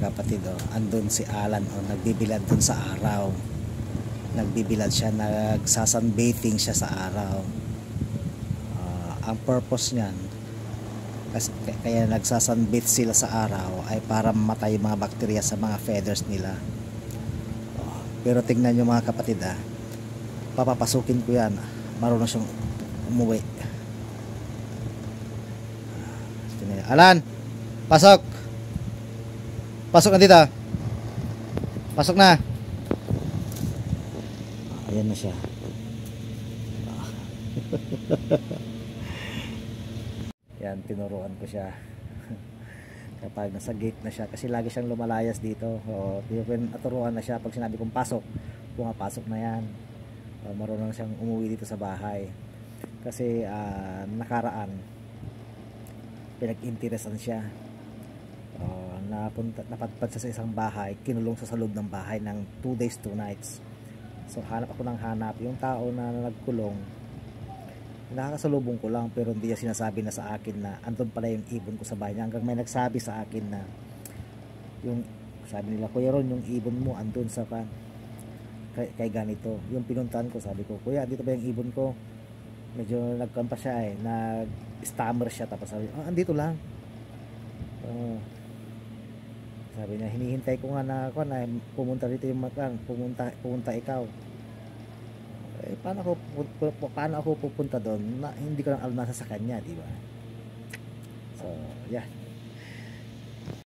kapatid, oh, andun si Alan, oh, nagbibilad dun sa araw. Nagbibilad siya, nagsasunbathing siya sa araw. Ang purpose niyan, kasi, kaya nagsasunbath sila sa araw ay para mamatay yung mga bakterya sa mga feathers nila. Pero tingnan nyo mga kapatid, papapasukin ko yan, marunong siyang umuwi. Alan, pasok. Pasok na dito. Pasok na. Ayan na siya. Yan, tinuruan ko siya. Kapag nasa gate na siya, kasi lagi siyang lumalayas dito. Naturuan na siya pag sinabi kong pasok, pumapasok na yan. Marunong siyang umuwi dito sa bahay. Kasi nakaraan, pinag-interesan siya. Napadpad siya sa isang bahay, kinulong sa loob ng bahay ng 2 days 2 nights. So hanap ako ng hanap yung tao na nagkulong. Nakakasalubong ko lang, pero hindi niya sinasabi na sa akin na andun pala yung ibon ko sa bahay niya. Hanggang may nagsabi sa akin na yung sabi nila, Kuya Ron, yung ibon mo andun sa kay ganito. Yung pinuntahan ko, sabi ko, Kuya, dito ba yung ibon ko? Medyo nagkampa siya, nag-stammer siya, tapos sabi, andito lang. Sabi niya, hinihintay ko nga na pumunta dito yung matang, pumunta ikaw. Paano ako pupunta doon na hindi ko lang alam, nasa sa kanya, di ba? So yeah,